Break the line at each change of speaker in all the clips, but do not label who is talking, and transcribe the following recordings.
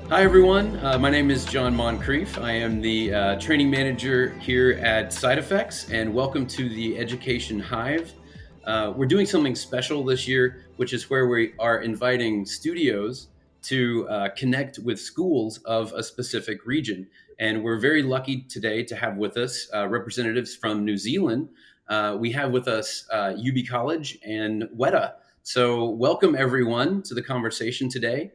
Hi, everyone. My name is John Moncrief. I am the training manager here at Side Effects, and welcome to the Education Hive. We're doing something special this year, which is where we are inviting studios to connect with schools of a specific region. And we're very lucky today to have with us representatives from New Zealand. We have with us Yoobee College and WETA. So, welcome everyone to the conversation today.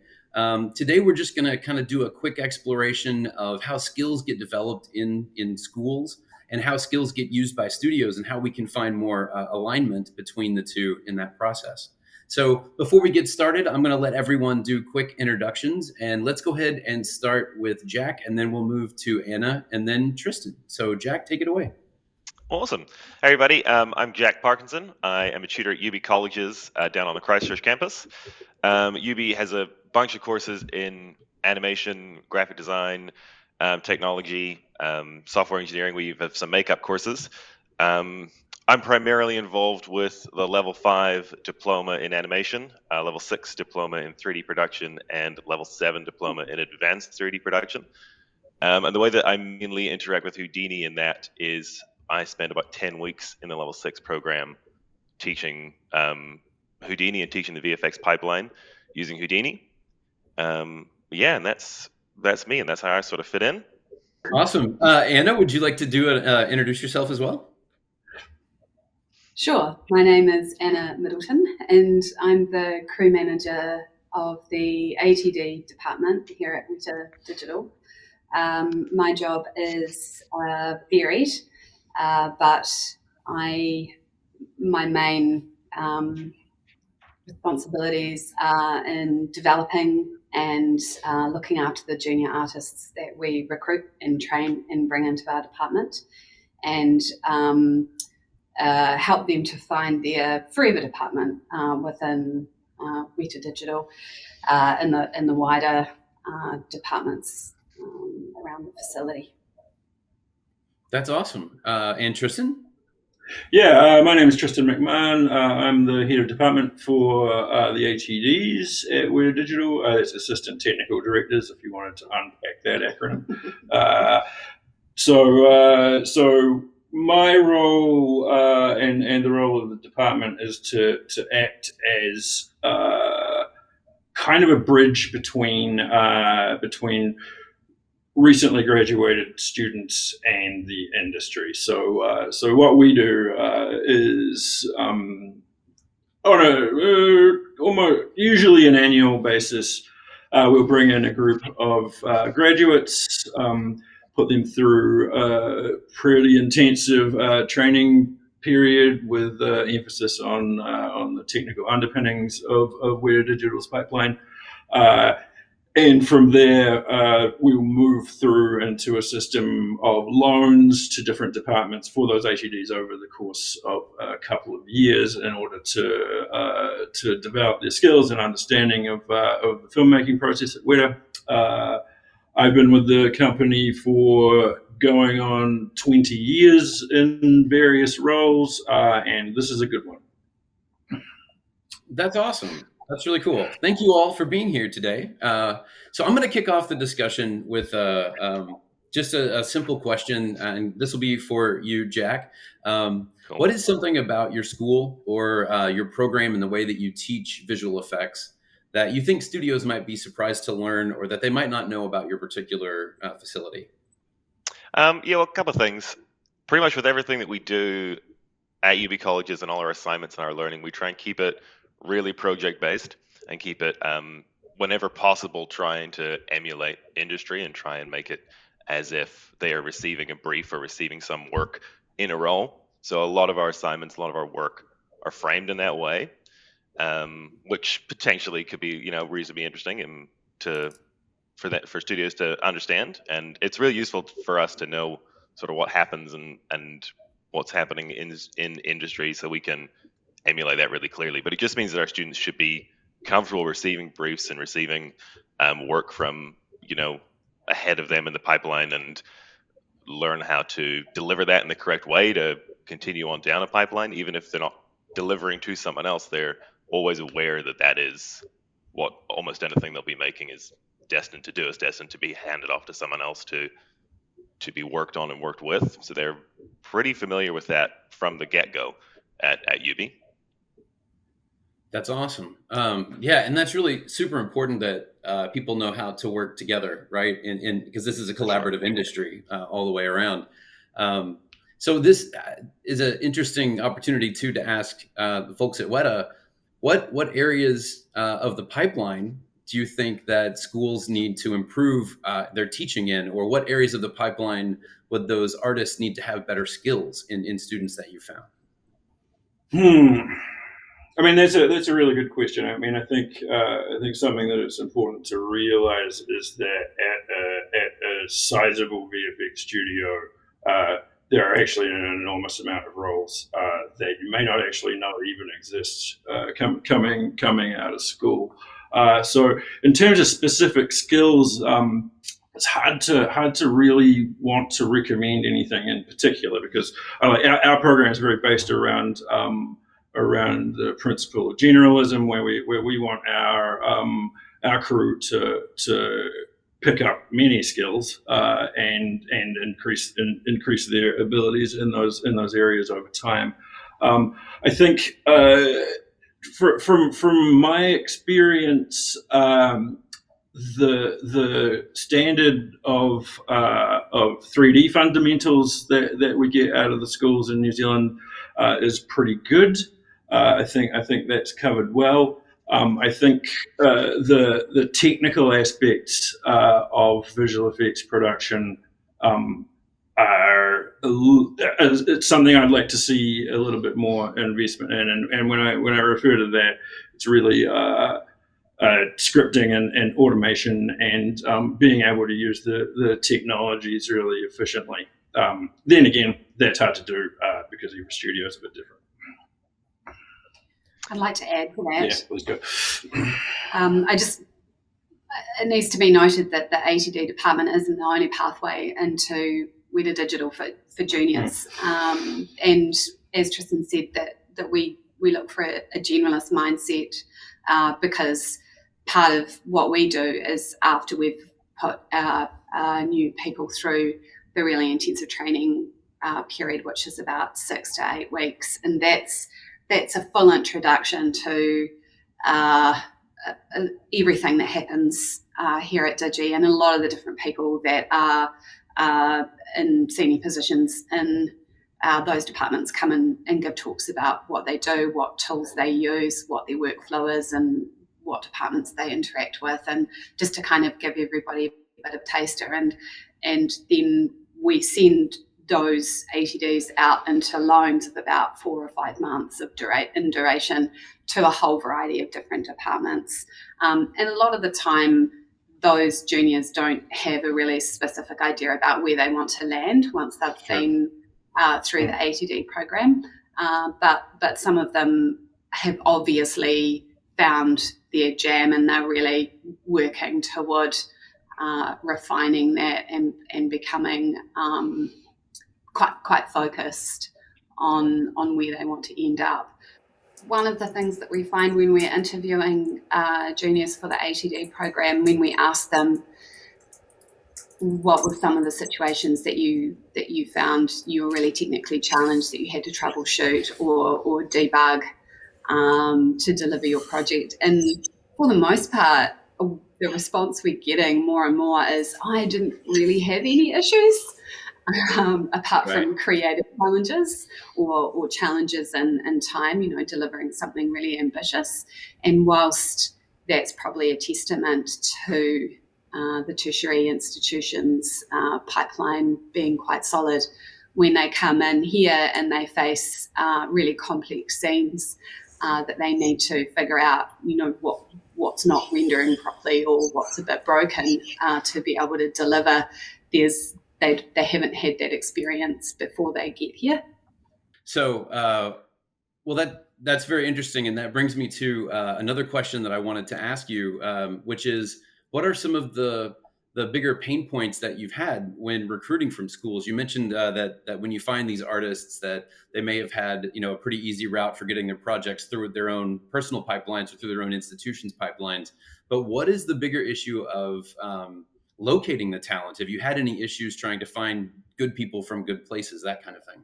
Today, we're just going to kind of do a quick exploration of how skills get developed in schools and how skills get used by studios and how we can find more alignment between the two in that process. So before we get started, I'm going to let everyone do quick introductions, and let's go ahead and start with Jack, and then we'll move to Anna and then Tristan. So Jack, take it away.
Awesome. Hey, everybody. I'm Jack Parkinson. I am a tutor at Yoobee Colleges down on the Christchurch campus. Yoobee has a bunch of courses in animation, graphic design, technology, software engineering. We have some makeup courses. I'm primarily involved with the level 5 diploma in animation, level 6 diploma in 3D production, and level 7 diploma in advanced 3D production. And the way that I mainly interact with Houdini in that is I spend about 10 weeks in the level 6 program teaching Houdini and teaching the VFX pipeline using Houdini. Yeah, and that's me, and that's how I sort of fit in.
Awesome. Anna, would you like to introduce yourself as well?
Sure. My name is Anna Middleton, and I'm the crew manager of the ATD department here at WETA Digital. My job is varied, but my main responsibilities are in developing and looking after the junior artists that we recruit and train and bring into our department, and help them to find their forever department within WETA Digital in the wider departments around the facility.
That's awesome. And Tristan?
Yeah, my name is Tristan McMahon. I'm the head of department for the ATDs at WETA Digital. That's Assistant Technical Directors, if you wanted to unpack that acronym. So my role and the role of the department is to act as kind of a bridge between recently graduated students and the industry. So what we do is on a almost usually an annual basis, we'll bring in a group of graduates, put them through a pretty intensive training period with emphasis on the technical underpinnings of WETA Digital's pipeline. And from there, we'll move through into a system of loans to different departments for those ATDs over the course of a couple of years in order to develop their skills and understanding of the filmmaking process at WETA. I've been with the company for going on 20 years in various roles, and this is a good one.
That's awesome. That's really cool. Thank you all for being here today. So I'm going to kick off the discussion with just a simple question, and this will be for you, Jack.
Cool.
What is something about your school or your program and the way that you teach visual effects that you think studios might be surprised to learn or that they might not know about your particular facility?
Well, a couple of things. Pretty much with everything that we do at Yoobee Colleges and all our assignments and our learning, we try and keep it really project-based and keep it, whenever possible, trying to emulate industry and try and make it as if they are receiving a brief or receiving some work in a role. So a lot of our assignments, a lot of our work are framed in that way, which potentially could be, reasonably interesting and for studios to understand. And it's really useful for us to know sort of what happens and what's happening in industry so we can emulate that really clearly. But it just means that our students should be comfortable receiving briefs and receiving work from ahead of them in the pipeline and learn how to deliver that in the correct way to continue on down a pipeline. Even if they're not delivering to someone else, they're always aware that is what almost anything they'll be making is destined to do. It's destined to be handed off to someone else to be worked on and worked with. So they're pretty familiar with that from the get-go at Yoobee.
That's awesome. Yeah, and that's really super important that people know how to work together, right? And because this is a collaborative industry all the way around. So this is an interesting opportunity too to ask the folks at WETA, what areas of the pipeline do you think that schools need to improve their teaching in, or what areas of the pipeline would those artists need to have better skills in students that you found?
I mean, that's a really good question. I mean, I think something that it's important to realize is that at a sizable VFX studio, there are actually an enormous amount of roles that you may not actually know even exist coming out of school. So, in terms of specific skills, it's hard to really want to recommend anything in particular, because our program is very based around the principle of generalism, where we want our crew to pick up many skills and increase their abilities in those areas over time. I think from my experience, the standard of 3D fundamentals that we get out of the schools in New Zealand is pretty good. I think that's covered well. I think the technical aspects of visual effects production it's something I'd like to see a little bit more investment in. And when I refer to that, it's really scripting and automation and being able to use the technologies really efficiently. Then again, that's hard to do because every studio is a bit different.
I'd like to add to that.
Yeah, let's go.
It needs to be noted that the ATD department isn't the only pathway into WETA Digital for juniors. And as Tristan said, that we look for a generalist mindset because part of what we do is, after we've put our new people through the really intensive training period, which is about 6 to 8 weeks, and that's a full introduction to everything that happens here at Digi, and a lot of the different people that are in senior positions in those departments come in and give talks about what they do, what tools they use, what their workflow is, and what departments they interact with, and just to kind of give everybody a bit of taster. And then we send those ATDs out into loans of about 4 or 5 months of duration to a whole variety of different departments. And a lot of the time, those juniors don't have a really specific idea about where they want to land once they've been through the ATD program. But some of them have obviously found their jam, and they're really working toward refining that and becoming quite focused on where they want to end up. One of the things that we find when we're interviewing juniors for the ATD program, when we ask them what were some of the situations that you found you were really technically challenged, that you had to troubleshoot or debug to deliver your project, and for the most part, the response we're getting more and more is, I didn't really have any issues. Apart from creative challenges or challenges in time, delivering something really ambitious. And whilst that's probably a testament to the tertiary institutions' pipeline being quite solid, when they come in here and they face really complex scenes that they need to figure out, what's not rendering properly or what's a bit broken to be able to deliver, they haven't had that experience before they get here.
So, that's very interesting, and that brings me to another question that I wanted to ask you, which is, what are some of the the bigger pain points that you've had when recruiting from schools. You mentioned that when you find these artists, that they may have had a pretty easy route for getting their projects through their own personal pipelines or through their own institutions' pipelines. But what is the bigger issue of locating the talent? Have you had any issues trying to find good people from good places, that kind of thing?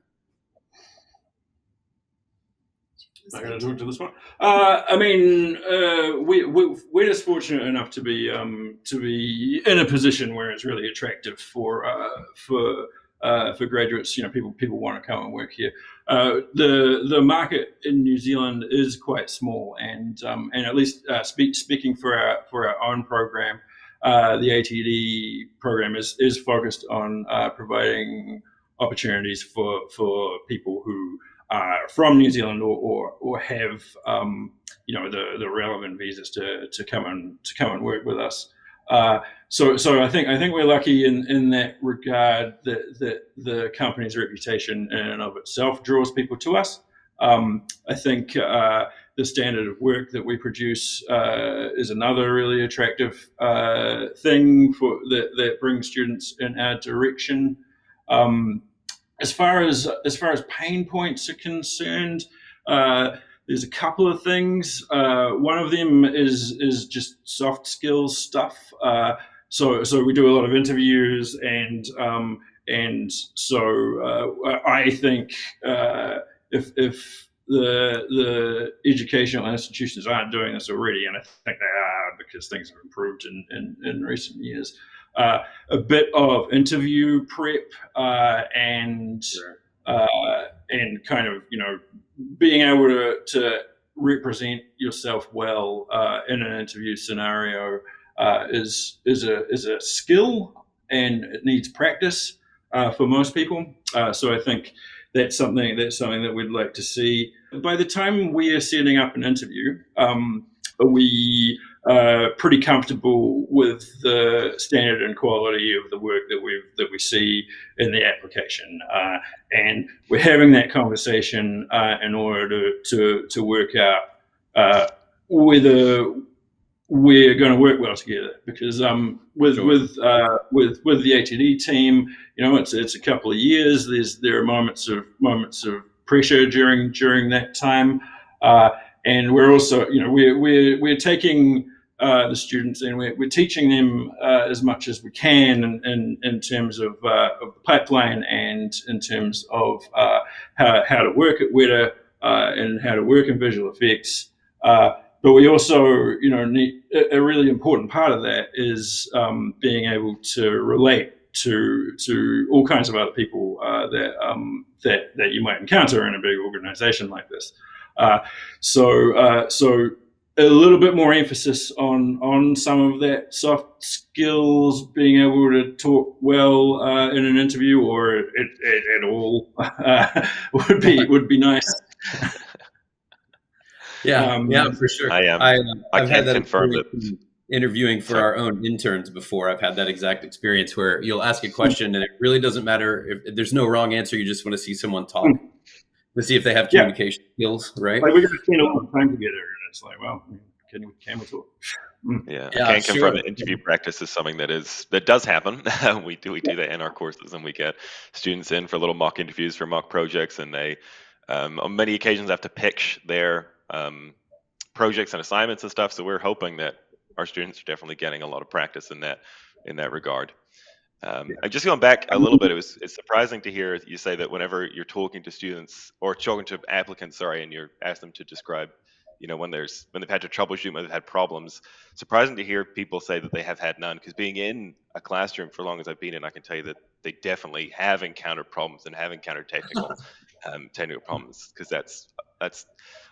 I'm going to talk to this one. We're just fortunate enough to be in a position where it's really attractive for graduates. People want to come and work here. The market in New Zealand is quite small, and at least speaking for our own program, the ATD program is focused on providing opportunities for people who are from New Zealand or have the relevant visas to come and work with us. So I think we're lucky in that regard that the company's reputation in and of itself draws people to us. I think the standard of work that we produce is another really attractive thing that brings students in our direction. As far as pain points are concerned, there's a couple of things. One of them is just soft skills stuff. So we do a lot of interviews, and so I think if the educational institutions aren't doing this already, and I think they are because things have improved in recent years. A bit of interview prep and kind of being able to represent yourself well in an interview scenario is a skill, and it needs practice for most people. So I think that's something that we'd like to see. By the time we are setting up an interview, we pretty comfortable with the standard and quality of the work that we see in the application, and we're having that conversation in order to work out whether we're going to work well together. Because with the ATD team, it's a couple of years. There are moments of pressure during that time. And we're also, we're taking the students and we're teaching them as much as we can in terms of the pipeline and in terms of how to work at WETA and how to work in visual effects. But we also, need a really important part of that is being able to relate to all kinds of other people that you might encounter in a big organization like this. So a little bit more emphasis on some of that soft skills, being able to talk well in an interview or at all would be nice.
Yeah, for sure.
I
I've had
can
that
confirm that
interviewing for our own interns before. I've had that exact experience where you'll ask a question and it really doesn't matter if there's no wrong answer. You just want to see someone talk to see if they have communication skills, right?
Like we're going to spend a lot of time together, and it's like, well, can we talk?
Yeah, I can confirm that interview practice is something that does happen. we do that in our courses, and we get students in for little mock interviews for mock projects, and they on many occasions have to pitch their projects and assignments and stuff. So we're hoping that our students are definitely getting a lot of practice in that regard. And just going back a little bit, it's surprising to hear you say that whenever you're talking to students or talking to applicants, and you ask them to describe, when they've had to troubleshoot, when they've had problems. Surprising to hear people say that they have had none, because being in a classroom for as long as I've been in, I can tell you that they definitely have encountered problems and have encountered technical problems, because that's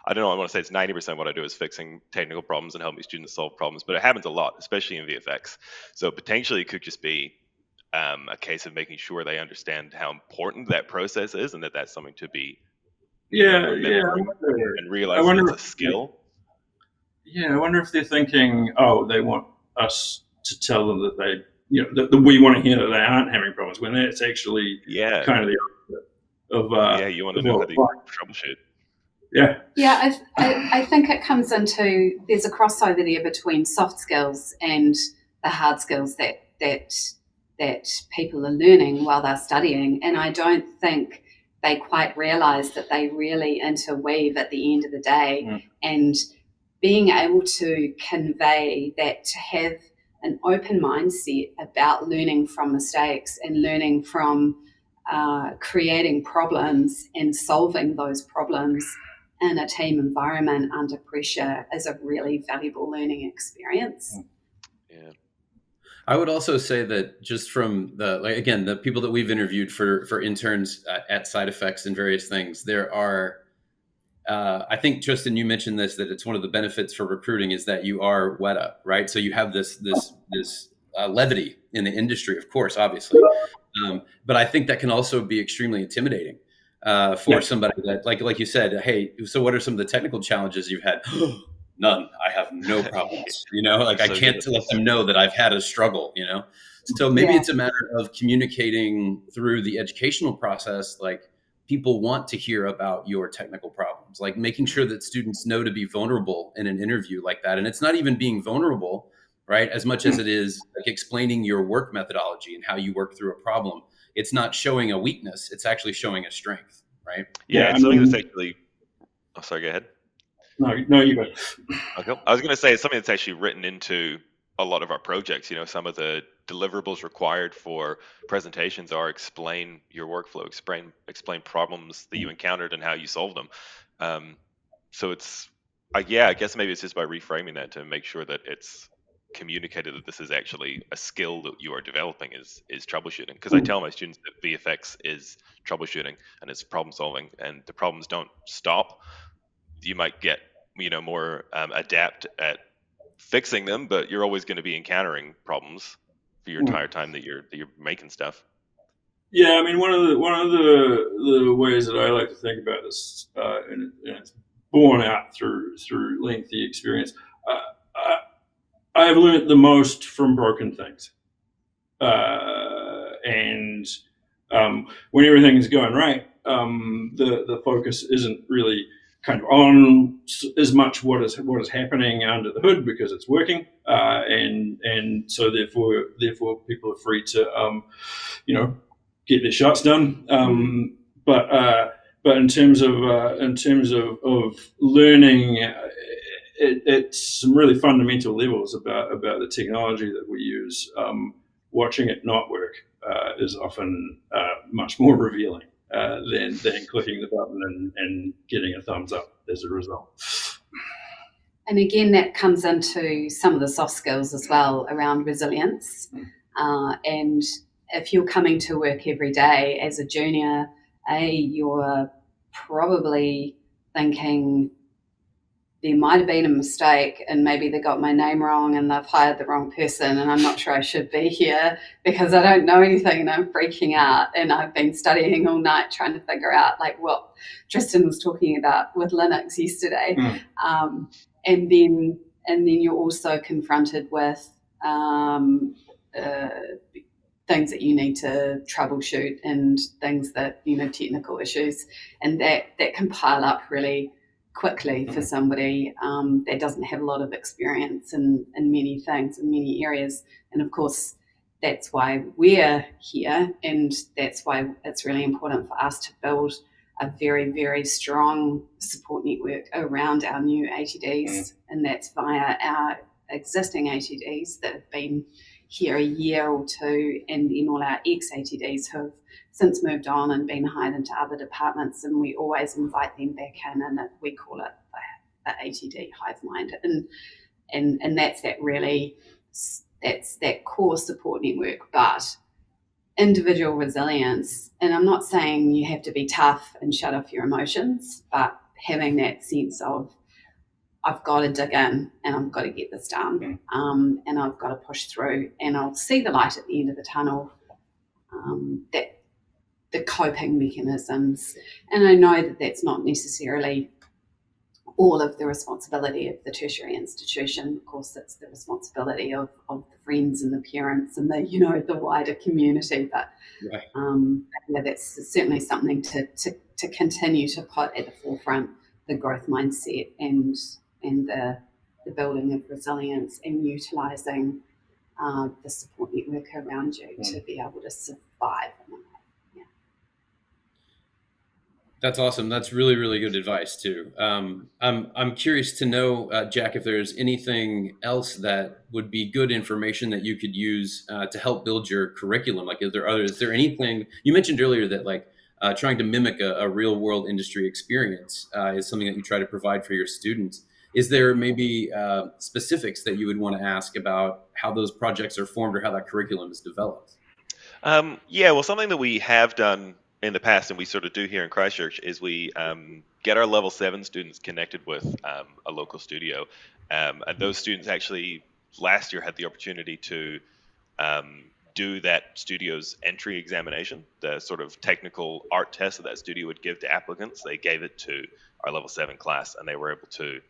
I don't know, I want to say it's 90% what I do is fixing technical problems and helping students solve problems, but it happens a lot, especially in VFX. So potentially it could just be a case of making sure they understand how important that process is, and that's something to be and realize it's a skill.
I wonder if they're thinking, they want us to tell them that they, that we want to hear that they aren't having problems, when that's actually kind of the opposite of
you want to know how to troubleshoot.
I think it comes into, there's a crossover there between soft skills and the hard skills that that people are learning while they're studying, and I don't think they quite realise that they really interweave at the end of the day. And being able to convey that, to have an open mindset about learning from mistakes and learning from creating problems and solving those problems in a team environment under pressure is a really valuable learning experience.
Yeah.
I would also say that just from the people that we've interviewed for interns at Side Effects and various things, there are, I think, Tristan, you mentioned this, that it's one of the benefits for recruiting is that you are WETA, right? So you have this levity in the industry, of course, obviously. But I think that can also be extremely intimidating for somebody that, like you said, hey, so what are some of the technical challenges you've had? None. I have no problems. I can't let them know that I've had a struggle, So maybe it's a matter of communicating through the educational process. Like, people want to hear about your technical problems, like making sure that students know to be vulnerable in an interview like that. And it's not even being vulnerable, right, as much as it is like explaining your work methodology and how you work through a problem. It's not showing a weakness. It's actually showing a strength, right?
Yeah, it's something that's actually... Oh, sorry, go ahead.
No, you go.
Okay. I was going to say it's something that's actually written into a lot of our projects. Some of the deliverables required for presentations are explain your workflow, explain problems that you encountered and how you solved them. So it's, I guess maybe it's just by reframing that to make sure that it's communicated that this is actually a skill that you are developing is troubleshooting. Because I tell my students that VFX is troubleshooting and it's problem solving, and the problems don't stop. You might get more adept at fixing them, but you're always going to be encountering problems for your entire time that you're making stuff.
Yeah, I mean, one of the ways that I like to think about this, and it's borne out through lengthy experience. I've learned the most from broken things, and when everything's going right, the focus isn't really kind of on as much what is happening under the hood, because it's working, and so therefore people are free to get their shots done. But in terms of learning, it's some really fundamental levels about the technology that we use. Watching it not work is often much more revealing than clicking the button and getting a thumbs up as a result.
And again, that comes into some of the soft skills as well around resilience. And if you're coming to work every day as a junior, you're probably thinking there might have been a mistake and maybe they got my name wrong and they've hired the wrong person and I'm not sure I should be here because I don't know anything and I'm freaking out, and I've been studying all night trying to figure out like what Tristan was talking about with Linux yesterday. And then you're also confronted with things that you need to troubleshoot and things that, technical issues, and that can pile up really quickly for somebody that doesn't have a lot of experience in many things, in many areas. And of course, that's why we're here, and that's why it's really important for us to build a very, very strong support network around our new ATDs, and that's via our existing ATDs that have been here a year or two, and then all our ex-ATDs who have since moved on and been hired into other departments, and we always invite them back in, and we call it the ATD hive mind, and that's that core support network. But individual resilience, and I'm not saying you have to be tough and shut off your emotions, but having that sense of I've got to dig in and I've got to get this done, and I've got to push through, and I'll see the light at the end of the tunnel, that the coping mechanisms. And I know that that's not necessarily all of the responsibility of the tertiary institution. Of course, it's the responsibility of the friends and the parents and the wider community. But that's certainly something to continue to put at the forefront, the growth mindset and the building of resilience and utilising the support network around you to be able to survive.
That's awesome. That's really, really good advice too. I'm curious to know, Jack, if there's anything else that would be good information that you could use to help build your curriculum. Like, is there anything you mentioned earlier that like trying to mimic a real world industry experience is something that you try to provide for your students? Is there maybe specifics that you would want to ask about how those projects are formed or how that curriculum is developed?
Yeah, well, something that we have done in the past, and we sort of do here in Christchurch, is we get our level 7 students connected with a local studio. And those students actually last year had the opportunity to do that studio's entry examination, the sort of technical art test that studio would give to applicants. They gave it to our level 7 class, and they were able to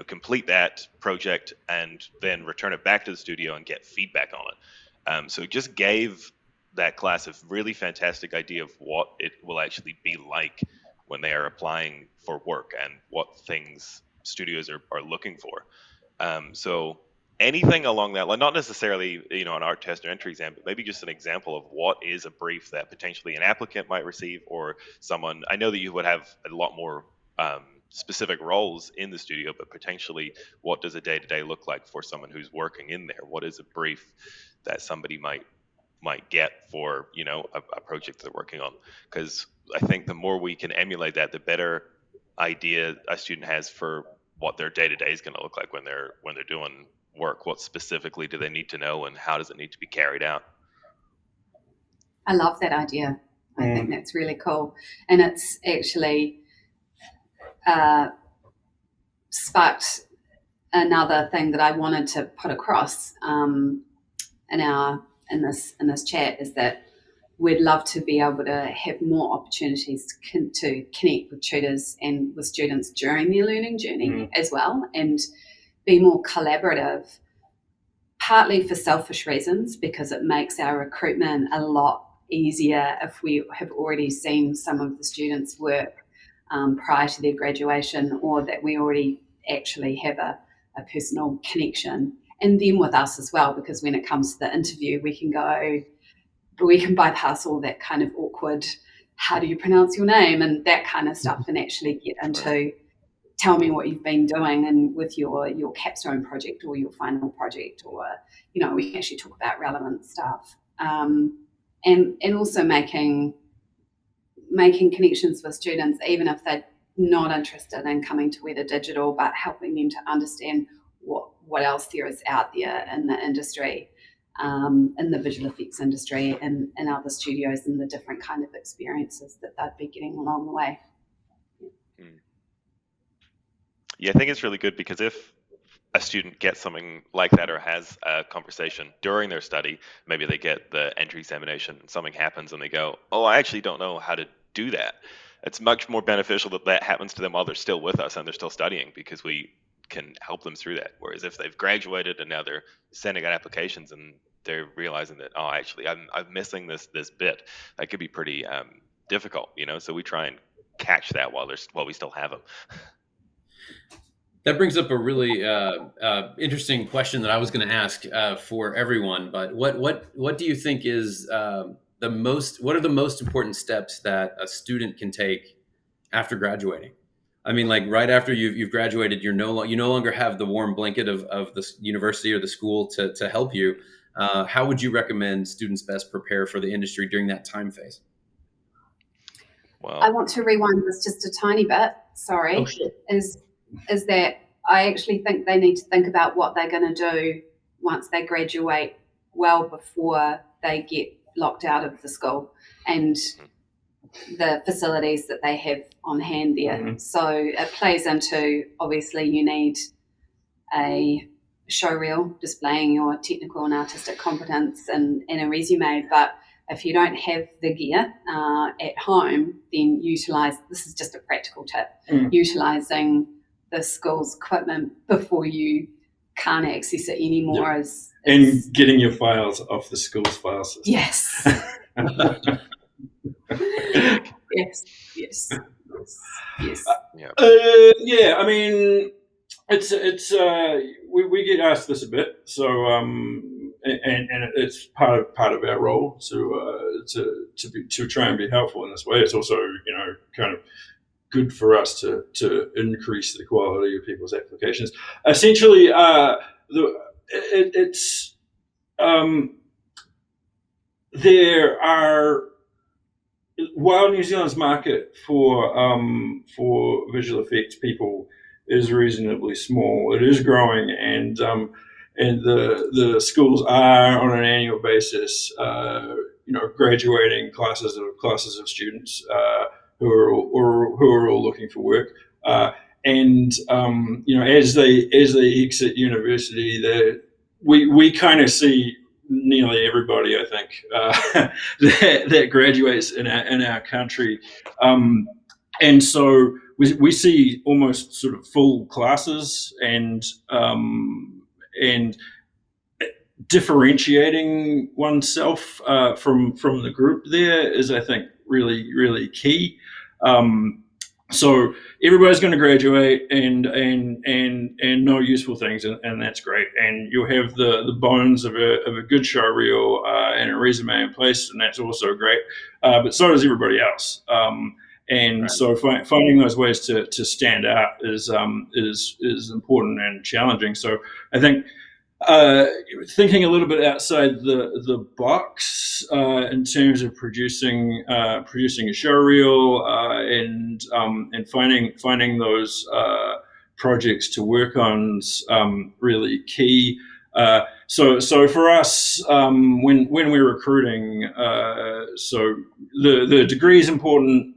complete that project and then return it back to the studio and get feedback on it. So it just gave that class a really fantastic idea of what it will actually be like when they are applying for work and what things studios are looking for. So anything along that line, not necessarily an art test or entry exam, but maybe just an example of what is a brief that potentially an applicant might receive, or someone. I know that you would have a lot more specific roles in the studio, but potentially what does a day-to-day look like for someone who's working in there? What is a brief that somebody might get for a project they're working on? Because I think the more we can emulate that, the better idea a student has for what their day-to-day is going to look like when they're doing work. What specifically do they need to know, and how does it need to be carried out?
I love that idea. I think that's really cool, and it's actually sparked another thing that I wanted to put across in this chat, is that we'd love to be able to have more opportunities to connect with tutors and with students during their learning journey as well, and be more collaborative, partly for selfish reasons, because it makes our recruitment a lot easier if we have already seen some of the students' work prior to their graduation, or that we already actually have a personal connection, and then with us as well, because when it comes to the interview, we can bypass all that kind of awkward, how do you pronounce your name, and that kind of stuff, and actually get into, tell me what you've been doing and with your capstone project or your final project, or we can actually talk about relevant stuff, and also making connections with students, even if they're not interested in coming to WETA Digital, but helping them to understand what else there is out there in the industry, in the visual effects industry, and other studios, and the different kind of experiences that they'd be getting along the way.
Yeah, I think it's really good, because if a student gets something like that, or has a conversation during their study, maybe they get the entry examination and something happens and they go, oh, I actually don't know how to do that. It's much more beneficial that happens to them while they're still with us and they're still studying, because we can help them through that. Whereas if they've graduated and now they're sending out applications and they're realizing that, oh, actually I'm missing this bit, that could be pretty difficult, so we try and catch that while we still have them.
That brings up a really interesting question that I was going to ask for everyone. But what do you think is what are the most important steps that a student can take after graduating? I mean, like right after you've graduated, you no longer have the warm blanket of the university or the school to help you. How would you recommend students best prepare for the industry during that time phase?
Well, I want to rewind this just a tiny bit. Sorry.
Oh, sure.
Is that I actually think they need to think about what they're going to do once they graduate, well before they get locked out of the school, and the facilities that they have on hand there. So it plays into, obviously you need a show reel displaying your technical and artistic competence and a resume, but if you don't have the gear at home, then this is just a practical tip, utilising the school's equipment before you can't access it anymore.
And getting your files off the school's file system.
Yes. yes.
Yeah, I mean, it's we get asked this a bit. So and it's part of our role to try and be helpful in this way. It's also, kind of good for us to increase the quality of people's applications. Essentially, it's there are, while New Zealand's market for visual effects people is reasonably small, it is growing, and the schools are on an annual basis, graduating classes of students who are all looking for work, and as they exit university, we kind of see nearly everybody, I think, that graduates in our country, and so we see almost sort of full classes, and differentiating oneself from the group there is, I think, really, really key. So everybody's going to graduate and know useful things, and that's great. And you'll have the bones of a good show reel and a resume in place, and that's also great. But so does everybody else. And right. So finding those ways to stand out is important and challenging. So I think thinking a little bit outside the box in terms of producing a show reel and finding those projects to work on is really key. So for us, when we're recruiting, so the degree is important,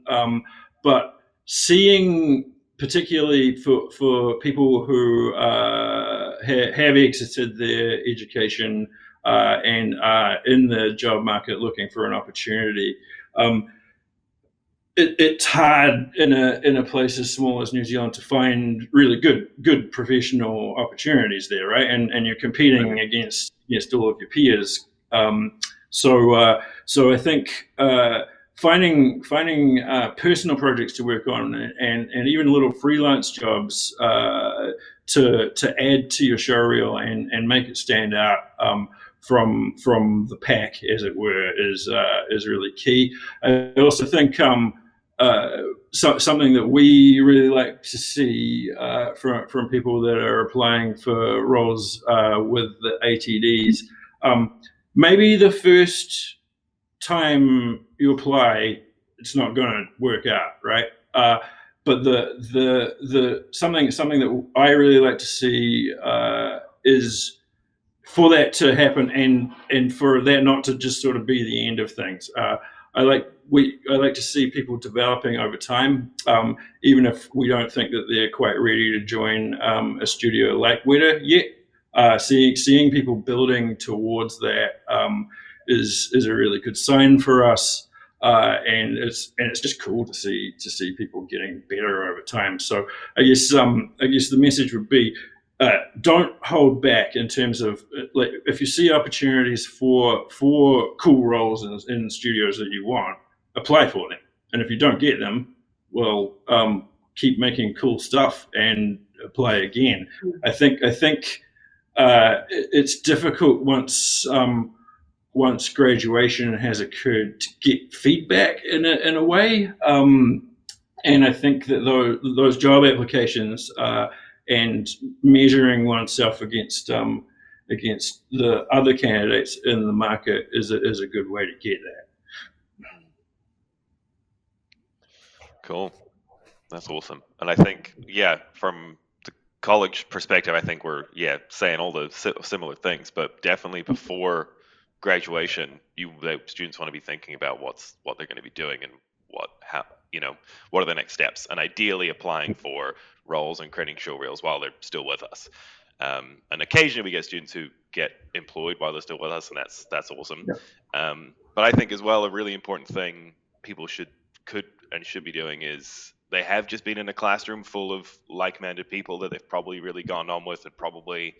but seeing, particularly for people who have exited their education and are in the job market looking for an opportunity, it's hard in a place as small as New Zealand to find really good professional opportunities there, right? And you're competing against all of your peers. So I think finding personal projects to work on, and even little freelance jobs to add to your show reel and make it stand out from the pack, as it were, is really key. I also think something that we really like to see from people that are applying for roles with the ATDs, maybe the first time you apply, it's not going to work out, right? But the something that I really like to see is for that to happen, and for that not to just sort of be the end of things. I like to see people developing over time, even if we don't think that they're quite ready to join a studio like WETA yet. Seeing people building towards that is a really good sign for us, and it's just cool to see people getting better over time. So I guess the message would be, don't hold back in terms of, like, if you see opportunities for cool roles in studios that you want, apply for them. And if you don't get them, well, keep making cool stuff and apply again. I think it's difficult once graduation has occurred to get feedback in a way. And I think that those job applications and measuring oneself against the other candidates in the market is a good way to get that.
Cool, that's awesome. And I think, from the college perspective, I think we're saying all the similar things, but definitely before graduation, the students want to be thinking about what they're going to be doing and what are the next steps, and ideally applying for roles and creating show reels while they're still with us. And occasionally we get students who get employed while they're still with us, and that's awesome. Yeah. But I think as well, a really important thing people should be doing is, they have just been in a classroom full of like-minded people that they've probably really gone on with and probably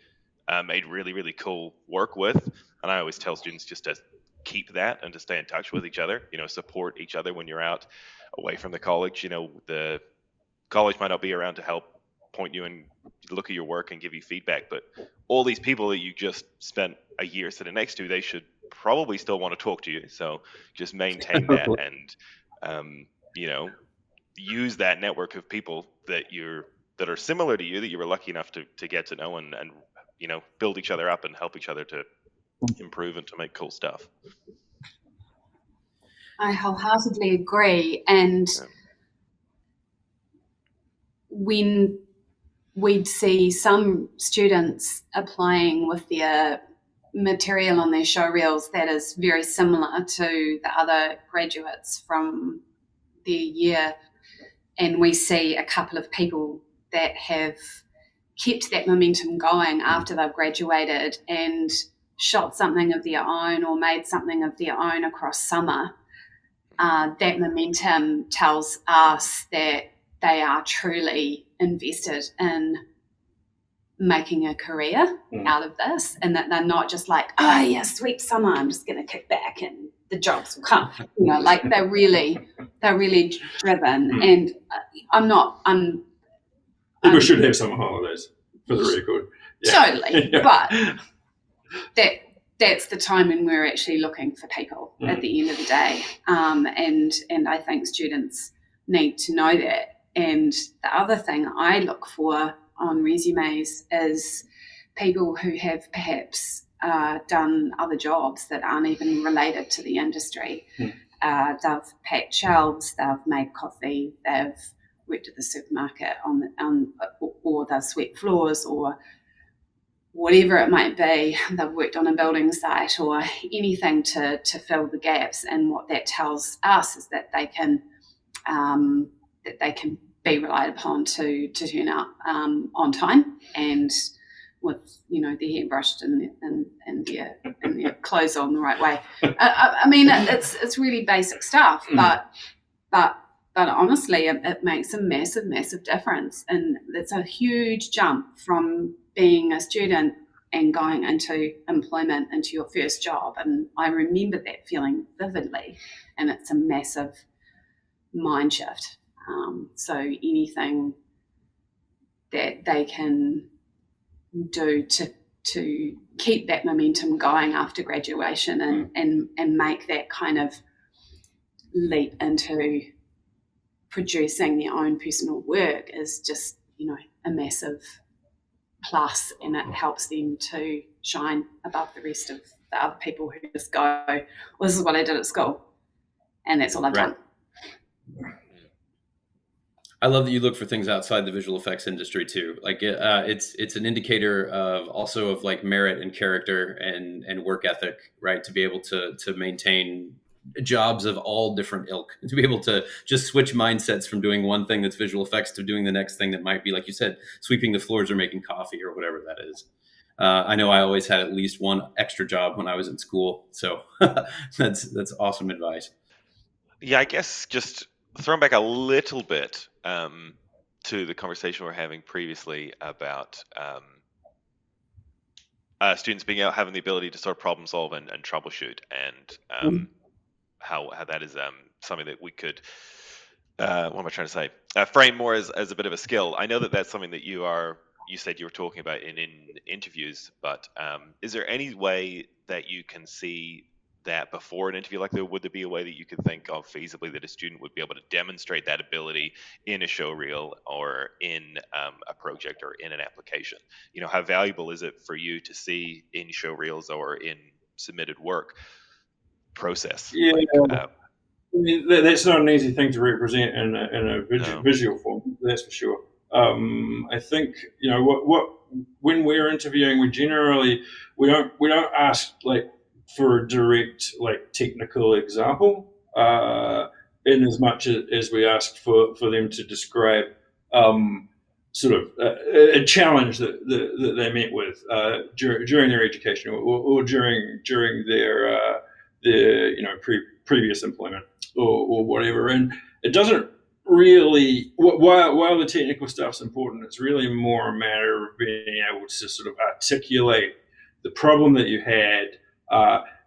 made really, really cool work with. And I always tell students just to keep that and to stay in touch with each other, support each other when you're out away from the college. The college might not be around to help point you in look at your work and give you feedback. But all these people that you just spent a year sitting next to, they should probably still want to talk to you. So just maintain that and use that network of people that are similar to you, that you were lucky enough to get to know and build each other up and help each other to improve and to make cool stuff.
I wholeheartedly agree. And when we'd see some students applying with their material on their show reels that is very similar to the other graduates from their year, and we see a couple of people that have kept that momentum going after they've graduated and shot something of their own or made something of their own across summer, that momentum tells us that they are truly invested in making a career out of this, and that they're not just like, oh yeah, sweet summer, I'm just going to kick back and the jobs will come. Like they're really driven. And
people should have summer holidays, for the record.
Totally. But that's the time when we're actually looking for people at the end of the day. And I think students need to know that. And the other thing I look for on resumes is people who have perhaps done other jobs that aren't even related to the industry. They've packed shelves, they've made coffee, they've worked at the supermarket or they've swept floors or whatever it might be. They've worked on a building site or anything to fill the gaps. And what that tells us is that they can be relied upon to turn up on time and with their hair brushed and their clothes on the right way. I mean, it's really basic stuff, but honestly, it makes a massive difference, and it's a huge jump from being a student and going into employment, into your first job. And I remember that feeling vividly, and it's a massive mind shift. So anything that they can do to keep that momentum going after graduation and make that kind of leap into producing their own personal work is just, a massive plus, and it helps them to shine above the rest of the other people who just go, well, this is what I did at school and that's all I've done.
I love that you look for things outside the visual effects industry too. Like it's an indicator of like merit and character and work ethic, right? To be able to maintain jobs of all different ilk, to be able to just switch mindsets from doing one thing that's visual effects to doing the next thing that might be, like you said, sweeping the floors or making coffee or whatever that is. I know I always had at least one extra job when I was in school. So that's awesome advice.
Yeah, I guess just throwing back a little bit to the conversation we were having previously about students being having the ability to sort of problem solve and troubleshoot, and how that is something that we could what am I trying to say, frame more as a bit of a skill. I know that that's something that you said you were talking about in interviews, but is there any way that you can see that before an interview like that? Would there be a way that you could think of feasibly that a student would be able to demonstrate that ability in a show reel or in a project or in an application? How valuable is it for you to see in show reels or in submitted work process?
Yeah, I mean, that's not an easy thing to represent in a visual form, that's for sure. I think what when we're interviewing, we generally we don't ask like for a direct technical example, in as much as we ask for them to describe sort of a challenge that they met with during their education or during their previous employment or whatever. And it doesn't really, while the technical stuff's important, it's really more a matter of being able to sort of articulate the problem that you had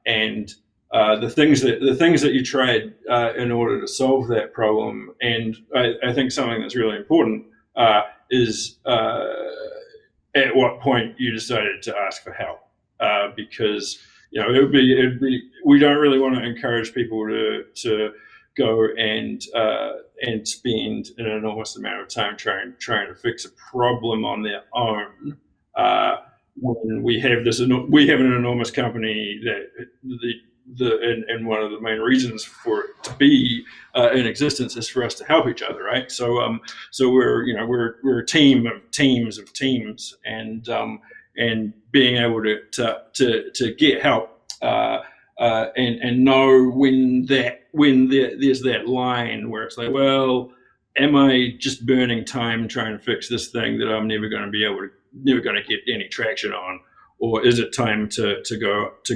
and the things that you tried in order to solve that problem. And I think something that's really important is at what point you decided to ask for help, because it'd be we don't really want to encourage people to go and spend an enormous amount of time trying to fix a problem on their own. When we have an enormous company that and one of the main reasons for it to be in existence is for us to help each other, right? So we're a team of teams, and being able to get help and know when there's that line where it's like, well, am I just burning time trying to fix this thing that I'm never going to get any traction on, or is it time to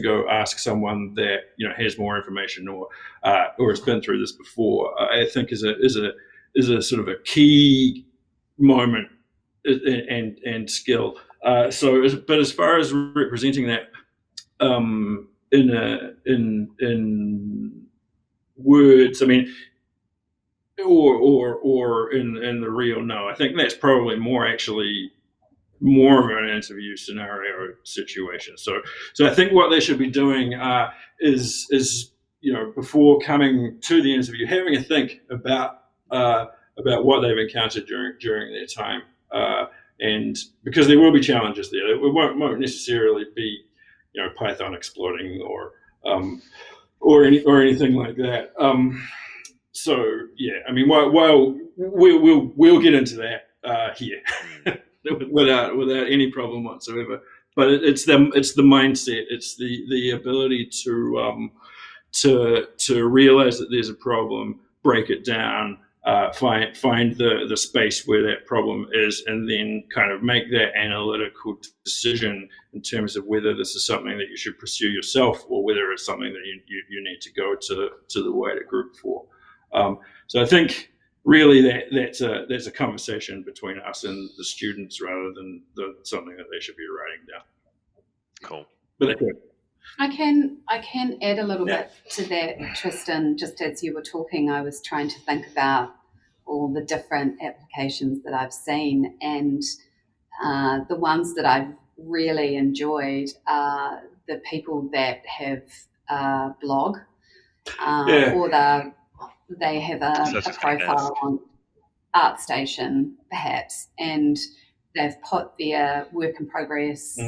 go ask someone that has more information or has been through this before? I think is a sort of a key moment and skill. But as far as representing that in words, I mean, or in the real, no, I think that's probably more of an interview scenario situation. So I think what they should be doing is before coming to the interview, having a think about what they've encountered during their time, and because there will be challenges there, it won't necessarily be Python exploiting or anything like that. So yeah, I mean, while we'll get into that here. without any problem whatsoever. But it's the mindset. It's the ability to realize that there's a problem, break it down, find the space where that problem is, and then kind of make that analytical decision in terms of whether this is something that you should pursue yourself or whether it's something that you need to go to the WETA group for. So I think really that's a conversation between us and the students rather than something that they should be writing down.
Cool.
But
I can add a little bit to that, Tristan. Just as you were talking, I was trying to think about all the different applications that I've seen, and the ones that I've really enjoyed are the people that have a blog or they have a profile on ArtStation, perhaps, and they've put their work in progress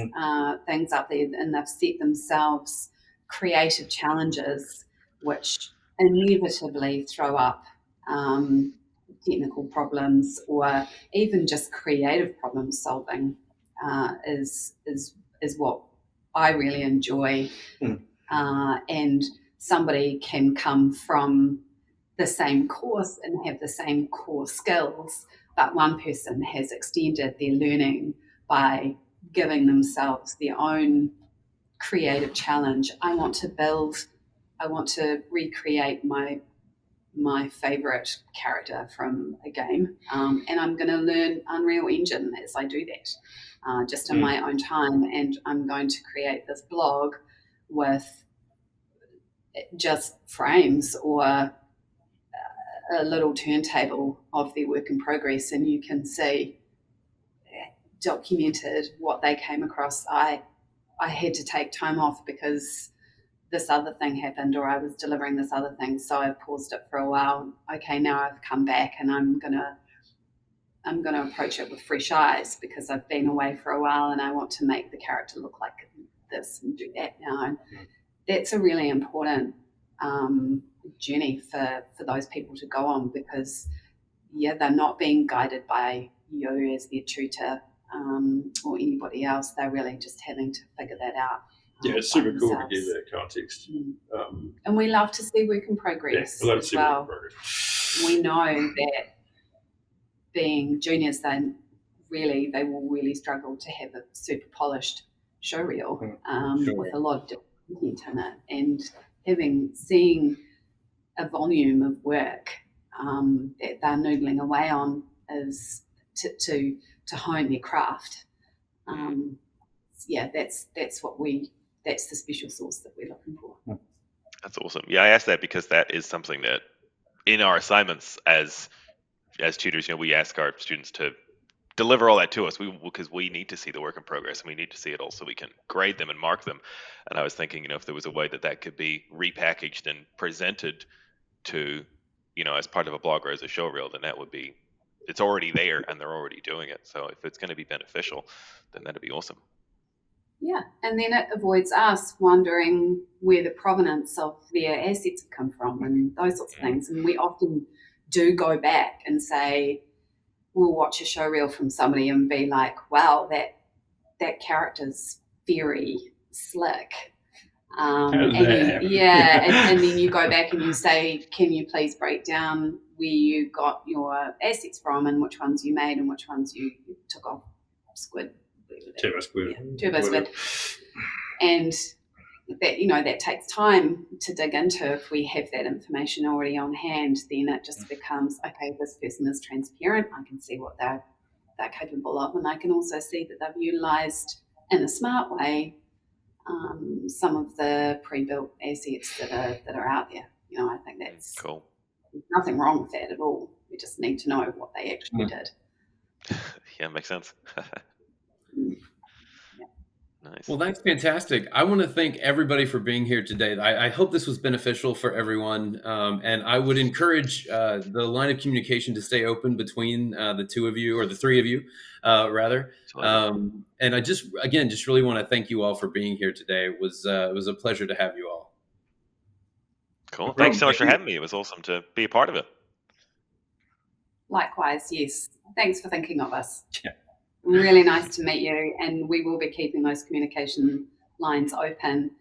things up there, and they've set themselves creative challenges which inevitably throw up technical problems or even just creative problem solving is what I really enjoy. And somebody can come from the same course and have the same core skills, but one person has extended their learning by giving themselves their own creative challenge. I want to recreate my favorite character from a game, and I'm going to learn Unreal Engine as I do that, just in my own time, and I'm going to create this blog with just frames or a little turntable of their work in progress, and you can see documented what they came across. I had to take time off because this other thing happened, or I was delivering this other thing, so I paused it for a while. Okay, now I've come back and I'm gonna approach it with fresh eyes because I've been away for a while and I want to make the character look like this and do that now. And that's a really important journey for those people to go on, because they're not being guided by you as their tutor or anybody else. They're really just having to figure that out.
It's super cool to give that context.
And we love to see work in progress as well. We know that being juniors, they will really struggle to have a super polished showreel with a lot of different content in it, and seeing a volume of work that they're noodling away on is to hone their craft. That's the special sauce that we're looking for.
That's awesome. Yeah, I asked that because that is something that in our assignments as tutors, we ask our students to deliver all that to us, because we need to see the work in progress, and we need to see it all so we can grade them and mark them. And I was thinking, if there was a way that could be repackaged and presented to, as part of a blog or as a show reel, then that would be, it's already there and they're already doing it. So if it's going to be beneficial, then that'd be awesome.
Yeah, and then it avoids us wondering where the provenance of their assets have come from and those sorts of things. And we often do go back and say, we'll watch a show reel from somebody and be like, wow, that character's very slick. And then you go back and you say, can you please break down where you got your assets from and which ones you made and which ones you took off Squid.
Turbo Squid.
Yeah, Turbo Squid. And that, that takes time to dig into. If we have that information already on hand, then it just becomes, okay, this person is transparent. I can see what they're capable of, and I can also see that they've utilised in a smart way some of the pre-built assets that are out there. I think that's
cool.
Nothing wrong with that at all. We just need to know what they actually did.
Yeah, makes sense. Nice.
Well, that's fantastic. I want to thank everybody for being here today. I hope this was beneficial for everyone. And I would encourage the line of communication to stay open between the two of you, or the three of you, rather. And I just really want to thank you all for being here today. It was a pleasure to have you all.
Cool. Thanks so much for having me. It was awesome to be a part of it.
Likewise, yes. Thanks for thinking of us. Yeah. Really nice to meet you, and we will be keeping those communication lines open.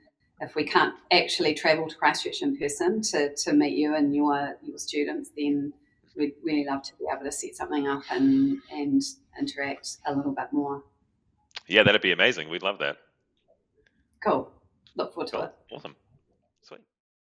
If we can't actually travel to Christchurch in person to meet you and your students, then we'd really love to be able to set something up and interact a little bit more.
Yeah, that'd be amazing. We'd love that.
Cool. Look forward to it.
Awesome.